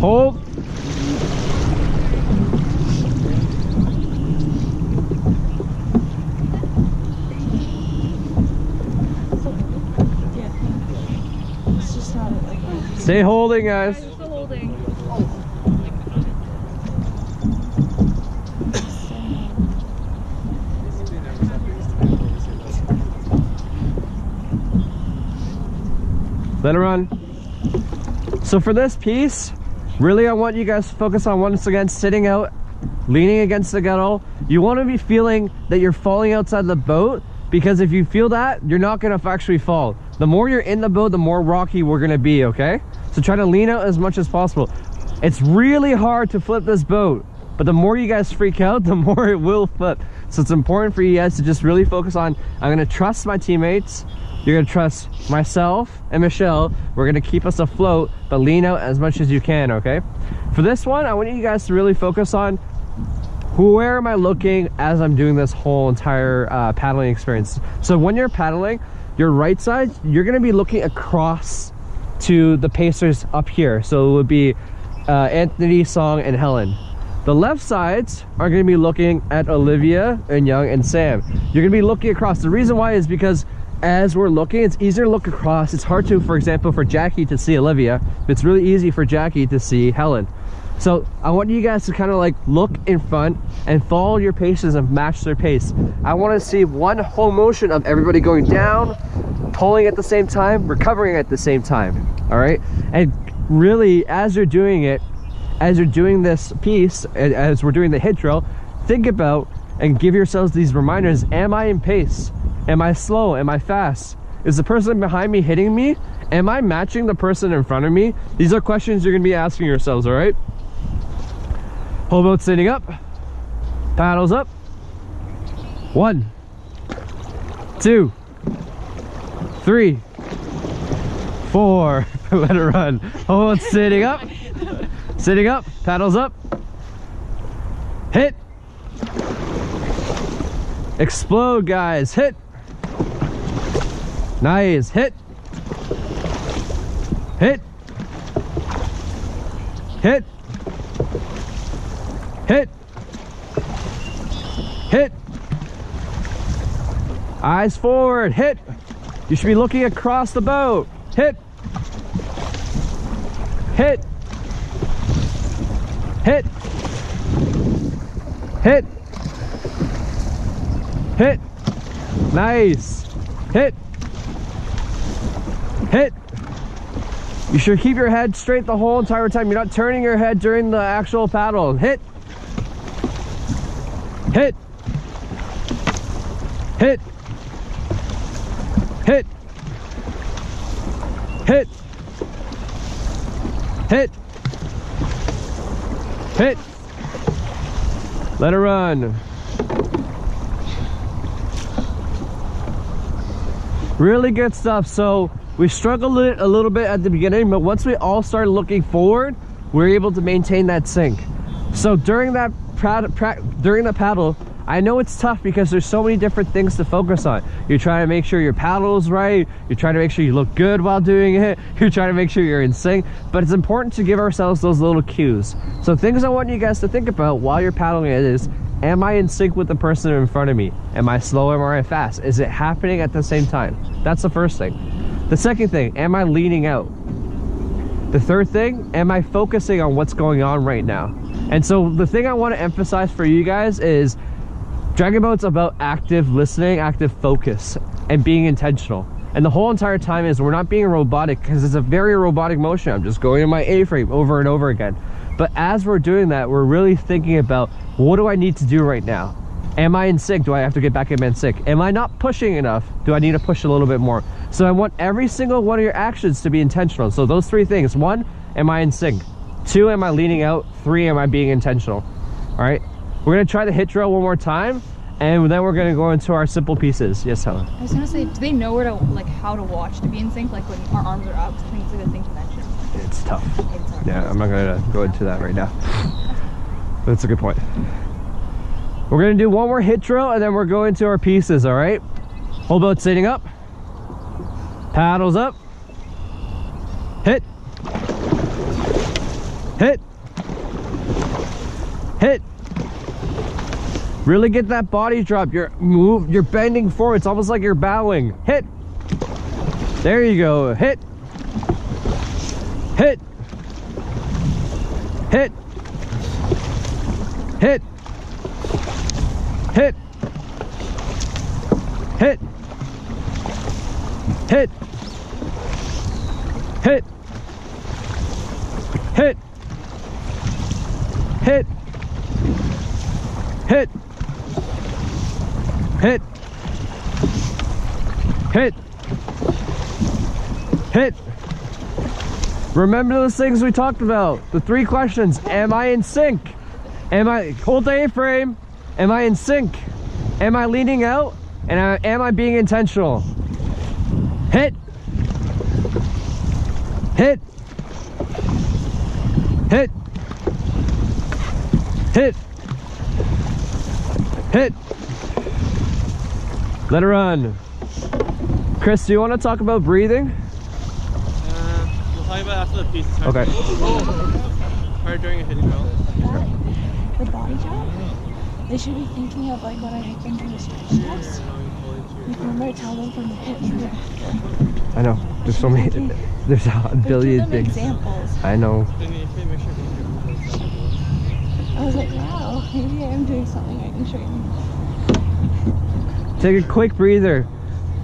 Hold. Stay holding, guys. Still holding. Let it run. So for this piece, really I want you guys to focus on once again sitting out, leaning against the gunnel. You want to be feeling that you're falling outside the boat, because if you feel that, you're not going to actually fall. The more you're in the boat, the more rocky we're going to be, okay? So try to lean out as much as possible. It's really hard to flip this boat, but the more you guys freak out, the more it will flip. So it's important for you guys to just really focus on, I'm going to trust my teammates. You're going to trust myself and Michelle. We're going to keep us afloat, but lean out as much as you can, okay? For this one, I want you guys to really focus on where am I looking as I'm doing this whole entire paddling experience. So when you're paddling, your right side, you're going to be looking across to the pacers up here. So it would be Anthony, Song, and Helen. The left sides are going to be looking at Olivia and Young and Sam. You're going to be looking across. The reason why is because as we're looking, it's easier to look across. It's hard to, for example, for Jackie to see Olivia. It's really easy for Jackie to see Helen. So I want you guys to kind of like look in front and follow your paces and match their pace. I want to see one whole motion of everybody going down, pulling at the same time, recovering at the same time. All right. And really, as you're doing it, as you're doing this piece, and as we're doing the hit drill, think about and give yourselves these reminders. Am I in pace? Am I slow? Am I fast? Is the person behind me hitting me? Am I matching the person in front of me? These are questions you're going to be asking yourselves, all right? Whole boat sitting up. Paddles up. 1, 2, 3, 4. Let it run. Whole boat sitting up. Sitting up. Paddles up. Hit. Explode, guys. Hit. Nice. Hit. Hit. Hit. Hit. Hit. Eyes forward. Hit. You should be looking across the boat. Hit. Hit. Hit. Hit. Hit. Nice. Hit. Hit. You should keep your head straight the whole entire time. You're not turning your head during the actual paddle. Hit. Hit. Hit. Hit. Hit. Hit. Hit. Let it run. Really good stuff. So we struggled a little bit at the beginning, but once we all started looking forward, we were able to maintain that sync. So during that during the paddle, I know it's tough because there's so many different things to focus on. You're trying to make sure your paddle is right. You're trying to make sure you look good while doing it. You're trying to make sure you're in sync. But it's important to give ourselves those little cues. So things I want you guys to think about while you're paddling it is, am I in sync with the person in front of me? Am I slow or am I fast? Is it happening at the same time? That's the first thing. The second thing, am I leaning out? The third thing, am I focusing on what's going on right now? And so the thing I want to emphasize for you guys is Dragon Boat's about active listening, active focus, and being intentional. And the whole entire time is we're not being robotic, because it's a very robotic motion. I'm just going in my A-frame over and over again. But as we're doing that, we're really thinking about, what do I need to do right now? Am I in sync? Do I have to get back in sync? Am I not pushing enough? Do I need to push a little bit more? So I want every single one of your actions to be intentional. So those three things. 1, am I in sync? 2, am I leaning out? 3, am I being intentional? All right. We're going to try the hit drill one more time, and then we're going to go into our simple pieces. Yes, Helen? I was going to say, do they know where to, like, how to watch to be in sync? Like when our arms are up? I think it's a good thing to mention. It's tough. Yeah, I'm not going to go into that right now. But it's a good point. We're going to do one more hit drill, and then we're going to our pieces, all right? Whole boat sitting up. Paddles up. Hit. Hit. Hit. Really get that body drop. You're bending forward. It's almost like you're bowing. Hit. There you go. Hit. Hit. Hit. Hit. Hit. Hit. Hit. Hit. Hit. Hit. Hit. Hit. Hit. Hit. Remember those things we talked about. The 3 questions. Am I in sync? Hold the A-frame. Am I in sync? Am I leaning out? And am I being intentional? Hit. Hit. Hit. Hit. Hit. Let it run. Chris, do you want to talk about breathing? We'll talk about after the piece. Okay. Or during a hitting drill. The body drop, they should be thinking of like when I make them do the stretch test. Like remember I tell them from the hip to the back. I know. There's so many. There's a billion things. Examples. I know. I was like, wow, maybe I am doing something I can show you. Take a quick breather.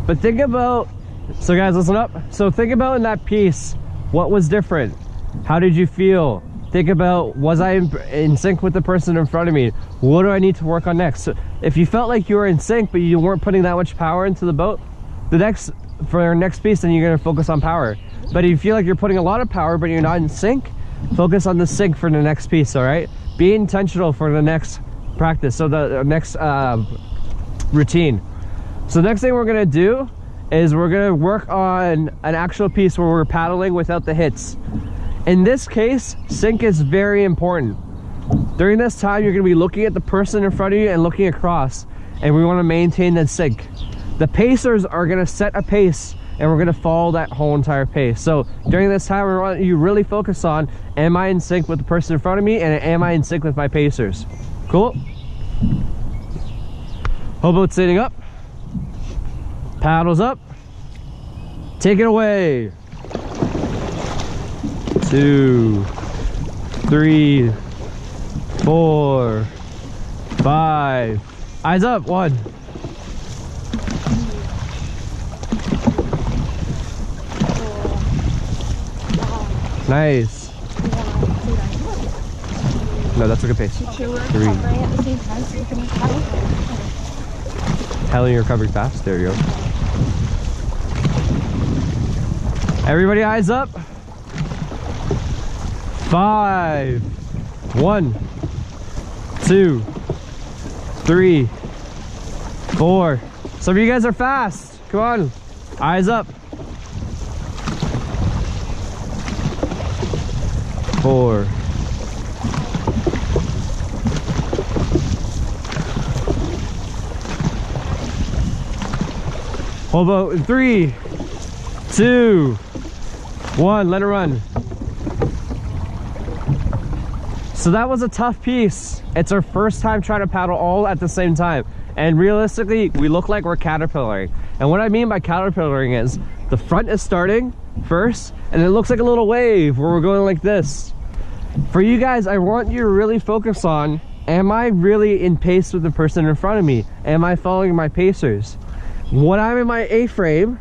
But think about, so guys, listen up. So think about in that piece, what was different? How did you feel? Think about, was I in sync with the person in front of me? What do I need to work on next? So if you felt like you were in sync, but you weren't putting that much power into the boat, for our next piece, then you're gonna focus on power. But if you feel like you're putting a lot of power, but you're not in sync, focus on the sync for the next piece, all right? Be intentional for the next practice, so the next routine. So the next thing we're gonna do is we're gonna work on an actual piece where we're paddling without the hits. In this case, sync is very important. During this time, you're gonna be looking at the person in front of you and looking across, and we wanna maintain that sync. The pacers are gonna set a pace, and we're gonna follow that whole entire pace. So during this time, we want you really focus on, am I in sync with the person in front of me, and am I in sync with my pacers? Cool? Hobo's sitting up. Paddles up. Take it away. 2, 3, 4, 5. Eyes up. 1. Nice. No, that's a good pace. 3. Helen, you're recovering fast. There you go. Everybody eyes up. 5. 1, 2, 3, 4. Some of you guys are fast. Come on. Eyes up. 4. Hold on. 3, 2, 1. Let it run. So that was a tough piece. It's our first time trying to paddle all at the same time. And realistically, we look like we're caterpillaring. And what I mean by caterpillaring is the front is starting first, and it looks like a little wave where we're going like this. For you guys, I want you to really focus on, am I really in pace with the person in front of me? Am I following my pacers? When I'm in my A-frame,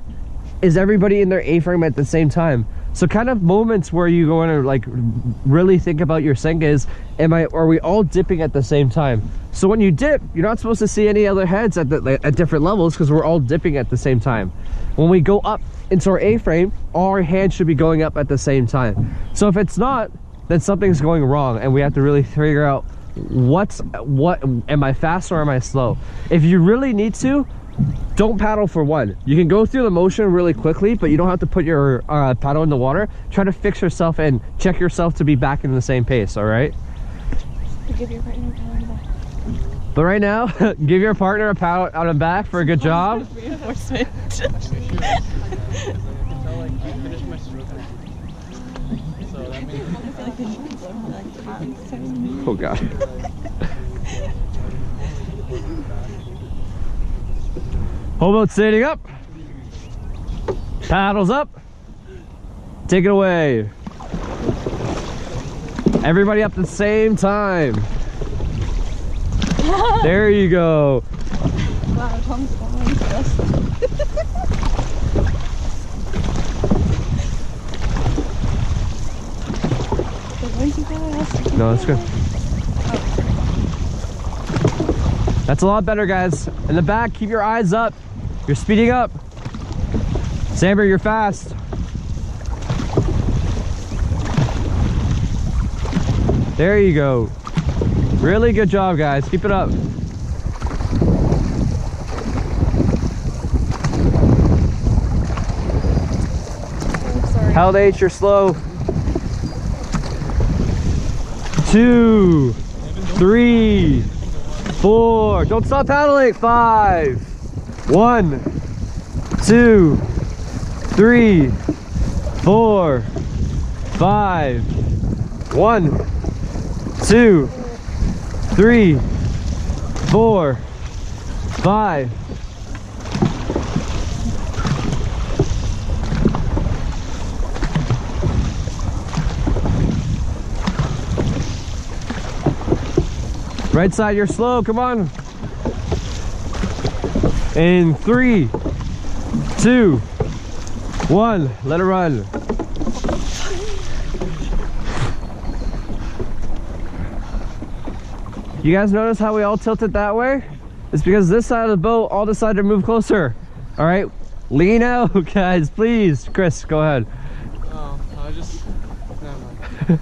is everybody in their A-frame at the same time? So kind of moments where you go in and like really think about your sync is, are we all dipping at the same time? So when you dip, you're not supposed to see any other heads at different levels because we're all dipping at the same time. When we go up into our A-frame, all our hands should be going up at the same time. So if it's not, then something's going wrong, and we have to really figure out what am I fast or am I slow? If you really need to, don't paddle for 1. You can go through the motion really quickly, but you don't have to put your paddle in the water. Try to fix yourself and check yourself to be back in the same pace, all right? Give your partner a pat on the back. But right now, give your partner a pat on the back for a good job. Reinforcement. So that means I feel like the people are more like cats. So Oh god. Hoboat standing up. Paddles up. Take it away. Everybody up at the same time. There you go. wow, Tom's following us. No, that's good. That's a lot better, guys. In the back, keep your eyes up. You're speeding up. Samber, you're fast. There you go. Really good job, guys. Keep it up. Sorry. Held H, you're slow. 2, 3, 4. Don't stop paddling. 5, 1, 2, 3, 4, 5, 1, 2, 3, 4, 5. Right side, you're slow, come on. In 3, 2, 1, let it run. You guys notice how we all tilted that way? It's because this side of the boat all decided to move closer. All right, lean out, guys, please. Chris, go ahead. oh, I just never mind.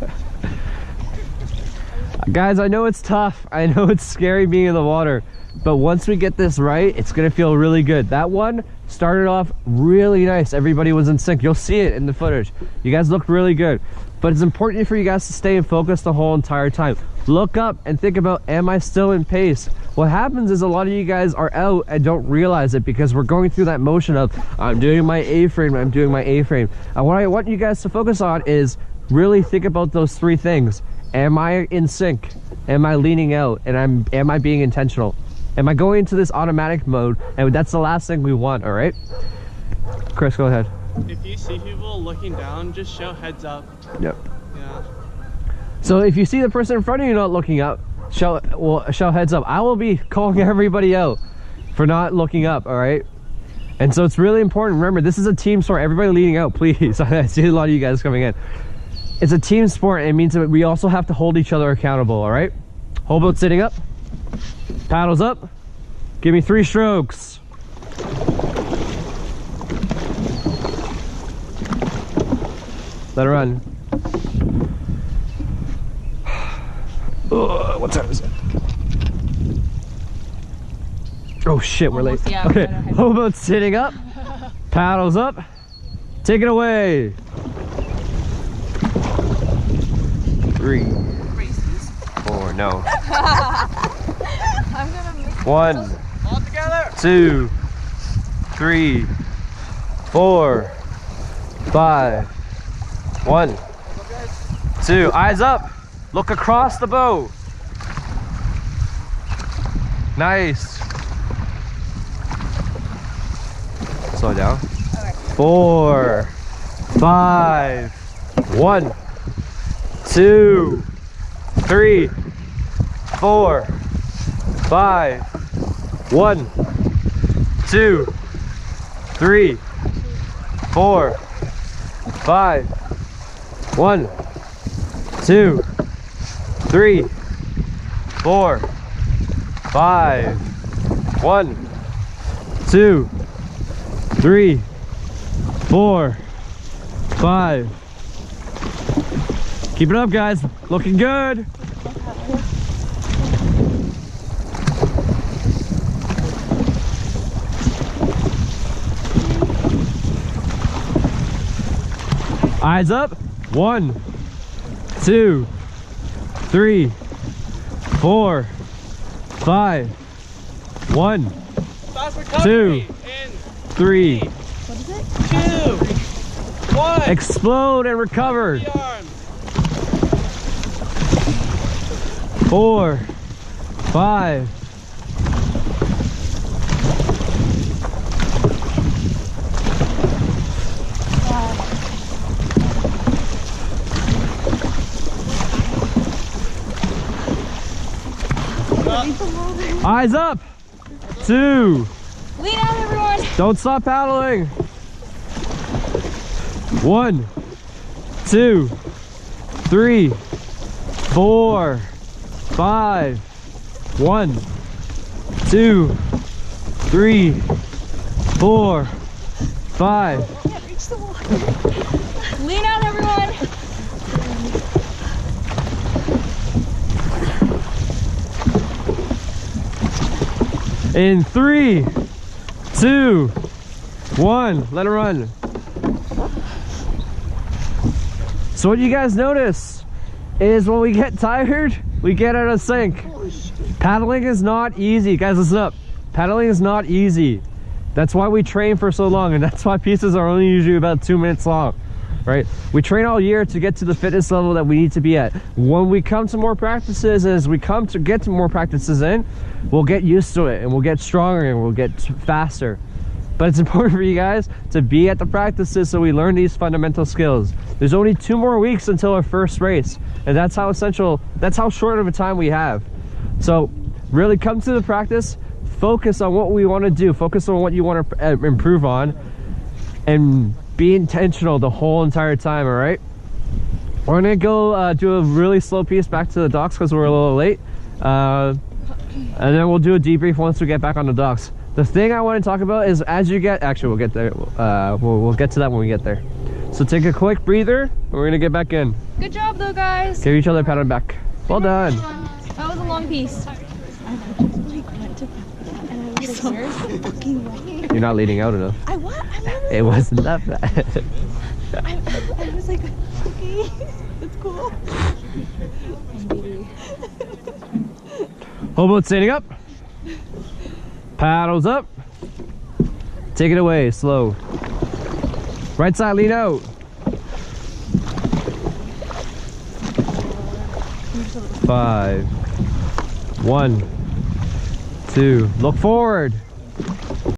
Guys, I know it's tough. I know it's scary being in the water, but once we get this right, it's gonna feel really good. That one started off really nice. Everybody was in sync. You'll see it in the footage. You guys looked really good, but it's important for you guys to stay in focus the whole entire time. Look up and think about, am I still in pace? What happens is a lot of you guys are out and don't realize it because we're going through that motion of, I'm doing my A-frame, I'm doing my A-frame. And what I want you guys to focus on is really think about those 3 things. Am I in sync? Am I leaning out? And am I being intentional? Am I going into this automatic mode? And that's the last thing we want, all right? Chris, go ahead. If you see people looking down, just shout heads up. Yep. Yeah. So if you see the person in front of you not looking up, shout heads up. I will be calling everybody out for not looking up, all right? And so it's really important. Remember, this is a team sport. Everybody leading out, please. I see a lot of you guys coming in. It's a team sport, and it means that we also have to hold each other accountable, all right? Whole boat sitting up, paddles up, give me 3 strokes. Let it run. What time is it? Oh shit, we're late. Almost, yeah, okay, I know. whole boat sitting up, paddles up, take it away. 3, 4, no. I'm gonna mix 1, All together. 2, 3, 4, 5. 1, 2. Eyes up. Look across the boat. Nice. Slow down. Okay. 4, 5. 1, 2, 3, 4, 5. 1, 2, 3, 4, 5. 1, 2, 3, 4, 5. 1, 2, 3, 4, 5. Keep it up, guys. Looking good. Eyes up. 1, 2, 3, 4, 5. 1, Fast recovery. 2, 3, What is it? 1. Explode and recover. The arms. 4, 5. Eyes up. 2. Lean out, everyone. Don't stop paddling. 1, 2, 3, 4, 5. 1, 2, 3, 4, 5. Lean out, everyone. In 3, 2, 1. Let it run. So what you guys notice is when we get tired, we get out of sync. Paddling is not easy. Guys, listen up. Paddling is not easy. That's why we train for so long, and that's why pieces are only usually about 2 minutes long, right? We train all year to get to the fitness level that we need to be at. When we come to more practices, as we come to get to more practices in, we'll get used to it, and we'll get stronger, and we'll get faster. But it's important for you guys to be at the practices so we learn these fundamental skills. There's only 2 more weeks until our first race, and that's how short of a time we have. So really come to the practice, focus on what we want to do, focus on what you want to improve on, and be intentional the whole entire time, all right? We're gonna go do a really slow piece back to the docks because we're a little late. And then we'll do a debrief once we get back on the docks. The thing I want to talk about is as you get, actually we'll get there, we'll get to that when we get there. So take a quick breather, and we're gonna get back in. Good job though, guys. Give each other a pat on the back. Well done. That was a long piece. You're not leading out enough. I what? It wasn't that bad. I was like, okay, that's cool. Whole boat standing up. Paddles up. Take it away, slow. Right side, lean out. 5. 1, 2. Look forward.